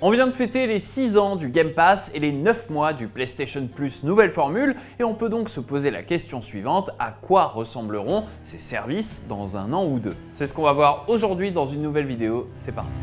On vient de fêter les 6 ans du Game Pass et les 9 mois du PlayStation Plus nouvelle formule et on peut donc se poser la question suivante, à quoi ressembleront ces services dans un an ou deux? C'est ce qu'on va voir aujourd'hui dans une nouvelle vidéo, c'est parti.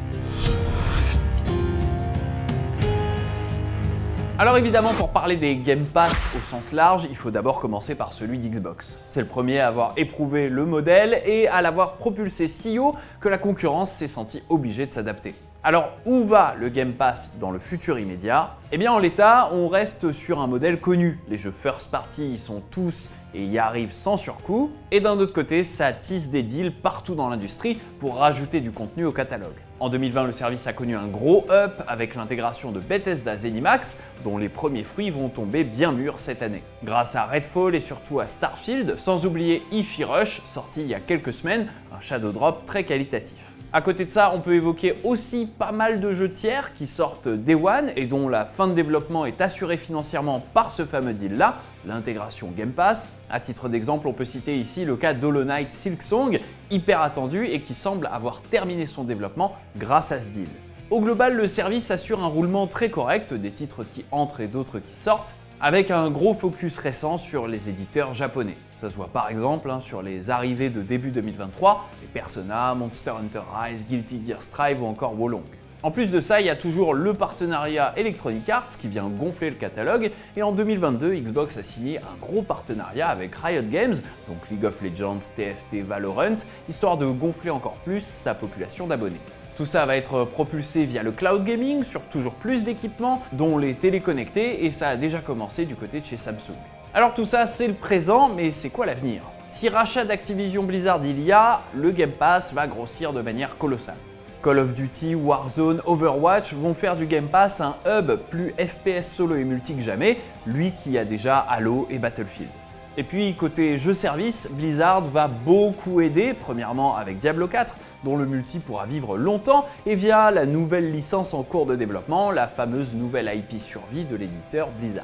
Alors évidemment, pour parler des Game Pass au sens large, il faut d'abord commencer par celui d'Xbox. C'est le premier à avoir éprouvé le modèle et à l'avoir propulsé si haut que la concurrence s'est sentie obligée de s'adapter. Alors où va le Game Pass dans le futur immédiat? Eh bien en l'état, on reste sur un modèle connu. Les jeux first party y sont tous et y arrivent sans surcoût. Et d'un autre côté, ça tisse des deals partout dans l'industrie pour rajouter du contenu au catalogue. En 2020, le service a connu un gros up avec l'intégration de Bethesda ZeniMax, dont les premiers fruits vont tomber bien mûrs cette année. Grâce à Redfall et surtout à Starfield, sans oublier Hi-Fi Rush, sorti il y a quelques semaines, un shadow drop très qualitatif. À côté de ça, on peut évoquer aussi pas mal de jeux tiers qui sortent Day One et dont la fin de développement est assurée financièrement par ce fameux deal-là, l'intégration Game Pass. À titre d'exemple, on peut citer ici le cas d'Hollow Knight Silksong, hyper attendu et qui semble avoir terminé son développement grâce à ce deal. Au global, le service assure un roulement très correct, des titres qui entrent et d'autres qui sortent, avec un gros focus récent sur les éditeurs japonais. Ça se voit par exemple sur les arrivées de début 2023, les Persona, Monster Hunter Rise, Guilty Gear Strive ou encore Wo Long. En plus de ça, il y a toujours le partenariat Electronic Arts qui vient gonfler le catalogue, et en 2022, Xbox a signé un gros partenariat avec Riot Games, donc League of Legends, TFT, Valorant, histoire de gonfler encore plus sa population d'abonnés. Tout ça va être propulsé via le cloud gaming sur toujours plus d'équipements, dont les téléconnectés, et ça a déjà commencé du côté de chez Samsung. Alors tout ça, c'est le présent, mais c'est quoi l'avenir? Si rachat d'Activision Blizzard il y a, le Game Pass va grossir de manière colossale. Call of Duty, Warzone, Overwatch vont faire du Game Pass un hub plus FPS solo et multi que jamais, lui qui a déjà Halo et Battlefield. Et puis côté jeux service, Blizzard va beaucoup aider, premièrement avec Diablo 4, dont le multi pourra vivre longtemps, et via la nouvelle licence en cours de développement, la fameuse nouvelle IP survie de l'éditeur Blizzard.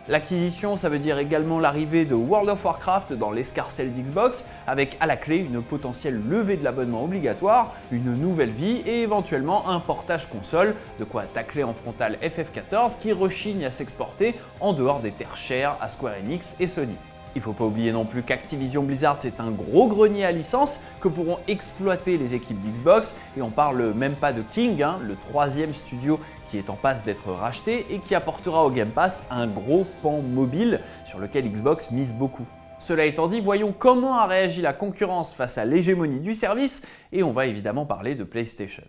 L'acquisition, ça veut dire également l'arrivée de World of Warcraft dans l'escarcelle d'Xbox, avec à la clé une potentielle levée de l'abonnement obligatoire, une nouvelle vie et éventuellement un portage console, de quoi tacler en frontal FF14 qui rechigne à s'exporter en dehors des terres chères à Square Enix et Sony. Il faut pas oublier non plus qu'Activision Blizzard c'est un gros grenier à licence que pourront exploiter les équipes d'Xbox, et on parle même pas de King, le troisième studio qui est en passe d'être racheté et qui apportera au Game Pass un gros pan mobile sur lequel Xbox mise beaucoup. Cela étant dit, voyons comment a réagi la concurrence face à l'hégémonie du service, et on va évidemment parler de PlayStation.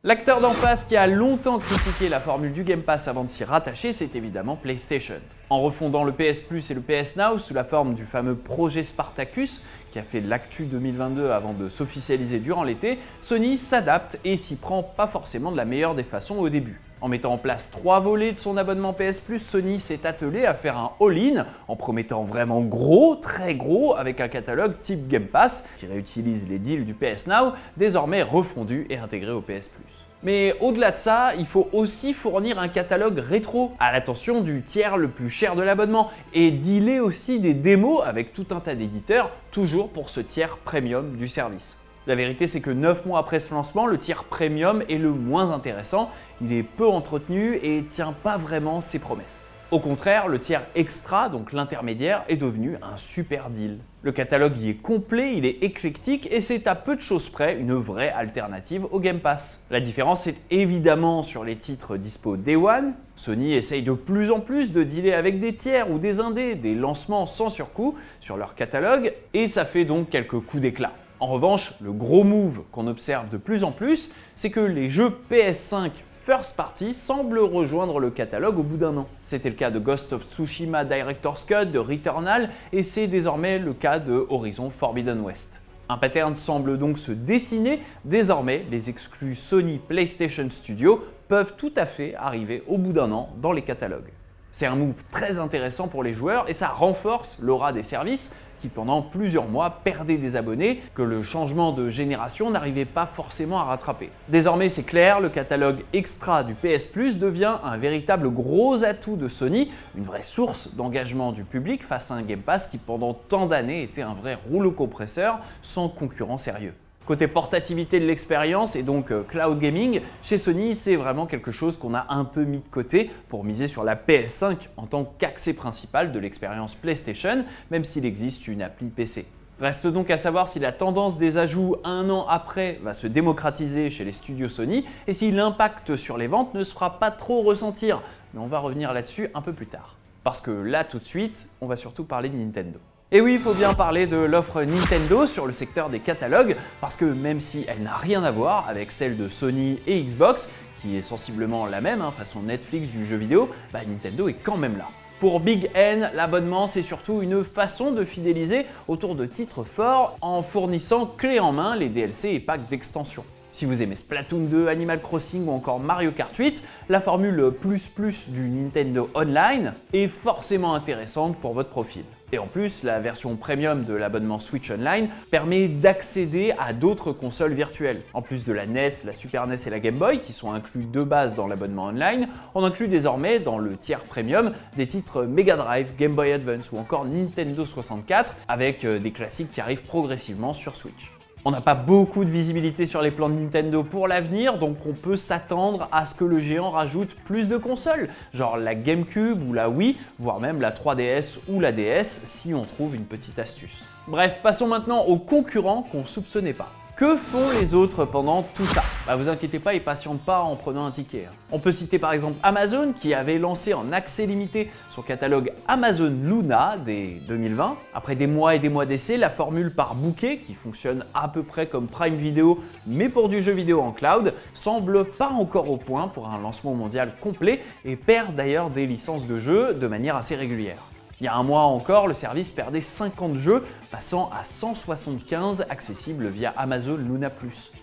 L'acteur d'en face qui a longtemps critiqué la formule du Game Pass avant de s'y rattacher, c'est évidemment PlayStation. En refondant le PS Plus et le PS Now sous la forme du fameux projet Spartacus, qui a fait l'actu 2022 avant de s'officialiser durant l'été, Sony s'adapte et s'y prend pas forcément de la meilleure des façons au début. En mettant en place 3 volets de son abonnement PS Plus, Sony s'est attelé à faire un all-in en promettant vraiment gros, très gros, avec un catalogue type Game Pass qui réutilise les deals du PS Now, désormais refondu et intégré au PS Plus. Mais au-delà de ça, il faut aussi fournir un catalogue rétro à l'attention du tiers le plus cher de l'abonnement et dealer aussi des démos avec tout un tas d'éditeurs, toujours pour ce tiers premium du service. La vérité, c'est que 9 mois après ce lancement, le tiers premium est le moins intéressant, il est peu entretenu et tient pas vraiment ses promesses. Au contraire, le tiers extra, donc l'intermédiaire, est devenu un super deal. Le catalogue y est complet, il est éclectique et c'est à peu de choses près une vraie alternative au Game Pass. La différence, c'est évidemment sur les titres dispo Day One. Sony essaye de plus en plus de dealer avec des tiers ou des indés, des lancements sans surcoût sur leur catalogue, et ça fait donc quelques coups d'éclat. En revanche, le gros move qu'on observe de plus en plus, c'est que les jeux PS5 First Party semblent rejoindre le catalogue au bout d'un an. C'était le cas de Ghost of Tsushima Director's Cut, de Returnal, et c'est désormais le cas de Horizon Forbidden West. Un pattern semble donc se dessiner, désormais les exclus Sony PlayStation Studio peuvent tout à fait arriver au bout d'un an dans les catalogues. C'est un move très intéressant pour les joueurs et ça renforce l'aura des services qui pendant plusieurs mois perdaient des abonnés que le changement de génération n'arrivait pas forcément à rattraper. Désormais c'est clair, le catalogue extra du PS Plus devient un véritable gros atout de Sony, une vraie source d'engagement du public face à un Game Pass qui pendant tant d'années était un vrai rouleau compresseur sans concurrent sérieux. Côté portativité de l'expérience et donc cloud gaming, chez Sony, c'est vraiment quelque chose qu'on a un peu mis de côté pour miser sur la PS5 en tant qu'accès principal de l'expérience PlayStation, même s'il existe une appli PC. Reste donc à savoir si la tendance des ajouts un an après va se démocratiser chez les studios Sony et si l'impact sur les ventes ne se fera pas trop ressentir. Mais on va revenir là-dessus un peu plus tard. Parce que là, tout de suite, on va surtout parler de Nintendo. Et oui, il faut bien parler de l'offre Nintendo sur le secteur des catalogues, parce que même si elle n'a rien à voir avec celle de Sony et Xbox, qui est sensiblement la même, façon Netflix du jeu vidéo, Nintendo est quand même là. Pour Big N, l'abonnement c'est surtout une façon de fidéliser autour de titres forts en fournissant clé en main les DLC et packs d'extension. Si vous aimez Splatoon 2, Animal Crossing ou encore Mario Kart 8, la formule plus du Nintendo Online est forcément intéressante pour votre profil. Et en plus, la version premium de l'abonnement Switch Online permet d'accéder à d'autres consoles virtuelles. En plus de la NES, la Super NES et la Game Boy, qui sont inclus de base dans l'abonnement online, on inclut désormais dans le tiers premium des titres Mega Drive, Game Boy Advance ou encore Nintendo 64, avec des classiques qui arrivent progressivement sur Switch. On n'a pas beaucoup de visibilité sur les plans de Nintendo pour l'avenir, donc on peut s'attendre à ce que le géant rajoute plus de consoles, genre la GameCube ou la Wii, voire même la 3DS ou la DS si on trouve une petite astuce. Bref, passons maintenant aux concurrents qu'on soupçonnait pas. Que font les autres pendant tout ça? Vous inquiétez pas, ils patientent pas en prenant un ticket. On peut citer par exemple Amazon qui avait lancé en accès limité son catalogue Amazon Luna dès 2020. Après des mois et des mois d'essai, la formule par bouquet, qui fonctionne à peu près comme Prime Video mais pour du jeu vidéo en cloud, semble pas encore au point pour un lancement mondial complet et perd d'ailleurs des licences de jeux de manière assez régulière. Il y a un mois encore, le service perdait 50 jeux, passant à 175 accessibles via Amazon Luna+.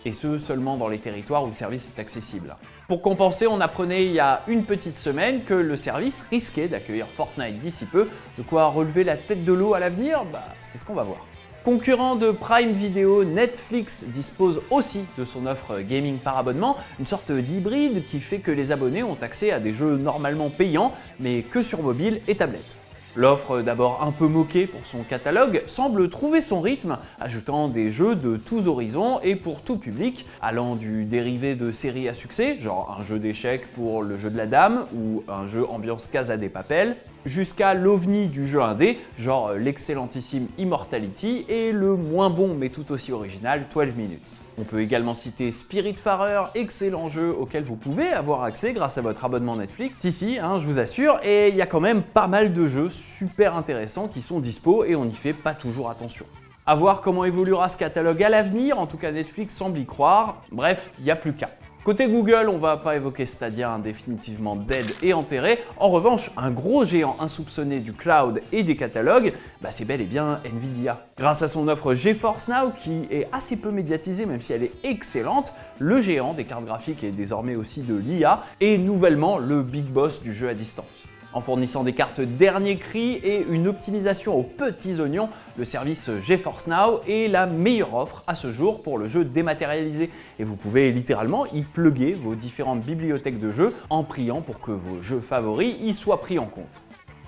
Et ce, seulement dans les territoires où le service est accessible. Pour compenser, on apprenait il y a une petite semaine que le service risquait d'accueillir Fortnite d'ici peu, de quoi relever la tête de l'eau à l'avenir, c'est ce qu'on va voir. Concurrent de Prime Video, Netflix dispose aussi de son offre gaming par abonnement, une sorte d'hybride qui fait que les abonnés ont accès à des jeux normalement payants, mais que sur mobile et tablette. L'offre, d'abord un peu moquée pour son catalogue, semble trouver son rythme, ajoutant des jeux de tous horizons et pour tout public, allant du dérivé de séries à succès, genre un jeu d'échecs pour le jeu de la dame ou un jeu ambiance Casa de Papel, jusqu'à l'ovni du jeu indé, genre l'excellentissime Immortality et le moins bon mais tout aussi original 12 Minutes. On peut également citer Spiritfarer, excellent jeu auquel vous pouvez avoir accès grâce à votre abonnement Netflix. Si, je vous assure, et il y a quand même pas mal de jeux super intéressants qui sont dispo et on n'y fait pas toujours attention. À voir comment évoluera ce catalogue à l'avenir, en tout cas Netflix semble y croire, bref, il n'y a plus qu'à. Côté Google, on va pas évoquer Stadia, définitivement dead et enterré. En revanche, un gros géant insoupçonné du cloud et des catalogues, c'est bel et bien Nvidia. Grâce à son offre GeForce Now, qui est assez peu médiatisée même si elle est excellente, le géant des cartes graphiques et désormais aussi de l'IA est nouvellement le big boss du jeu à distance. En fournissant des cartes dernier cri et une optimisation aux petits oignons, le service GeForce Now est la meilleure offre à ce jour pour le jeu dématérialisé. Et vous pouvez littéralement y plugger vos différentes bibliothèques de jeux en priant pour que vos jeux favoris y soient pris en compte.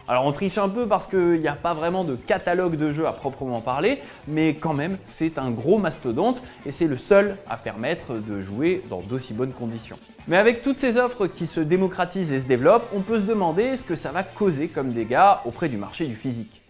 Alors on triche un peu parce qu'il n'y a pas vraiment de catalogue de jeux à proprement parler, mais quand même c'est un gros mastodonte et c'est le seul à permettre de jouer dans d'aussi bonnes conditions. Mais avec toutes ces offres qui se démocratisent et se développent, on peut se demander ce que ça va causer comme dégâts auprès du marché du physique.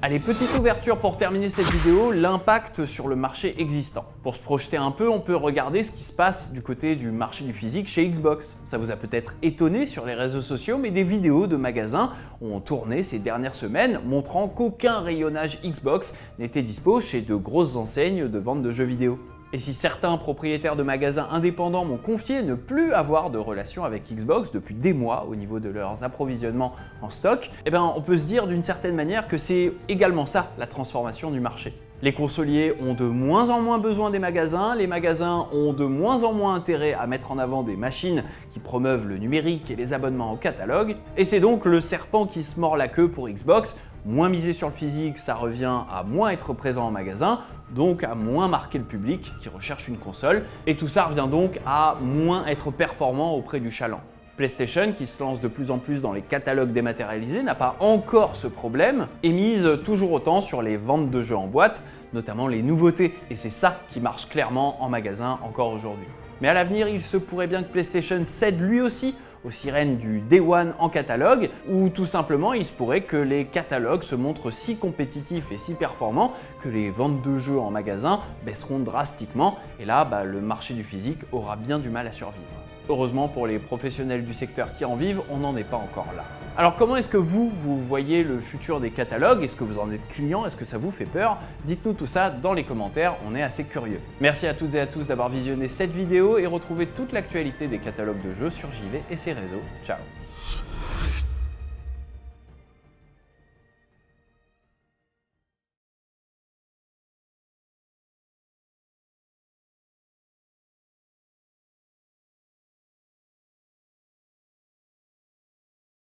Allez, petite ouverture pour terminer cette vidéo, l'impact sur le marché existant. Pour se projeter un peu, on peut regarder ce qui se passe du côté du marché du physique chez Xbox. Ça vous a peut-être étonné sur les réseaux sociaux, mais des vidéos de magasins ont tourné ces dernières semaines montrant qu'aucun rayonnage Xbox n'était dispo chez de grosses enseignes de vente de jeux vidéo. Et si certains propriétaires de magasins indépendants m'ont confié ne plus avoir de relation avec Xbox depuis des mois au niveau de leurs approvisionnements en stock, on peut se dire d'une certaine manière que c'est également ça la transformation du marché. Les consoliers ont de moins en moins besoin des magasins, les magasins ont de moins en moins intérêt à mettre en avant des machines qui promeuvent le numérique et les abonnements au catalogue, et c'est donc le serpent qui se mord la queue pour Xbox. Moins miser sur le physique, ça revient à moins être présent en magasin, donc à moins marquer le public qui recherche une console, et tout ça revient donc à moins être performant auprès du chaland. PlayStation, qui se lance de plus en plus dans les catalogues dématérialisés, n'a pas encore ce problème et mise toujours autant sur les ventes de jeux en boîte, notamment les nouveautés, et c'est ça qui marche clairement en magasin encore aujourd'hui. Mais à l'avenir, il se pourrait bien que PlayStation cède lui aussi aux sirènes du Day One en catalogue, ou tout simplement il se pourrait que les catalogues se montrent si compétitifs et si performants que les ventes de jeux en magasin baisseront drastiquement, et là le marché du physique aura bien du mal à survivre. Heureusement pour les professionnels du secteur qui en vivent, on n'en est pas encore là. Alors comment est-ce que vous voyez le futur des catalogues? Est-ce que vous en êtes client? Est-ce que ça vous fait peur? Dites-nous tout ça dans les commentaires, on est assez curieux. Merci à toutes et à tous d'avoir visionné cette vidéo et retrouvez toute l'actualité des catalogues de jeux sur JV et ses réseaux. Ciao!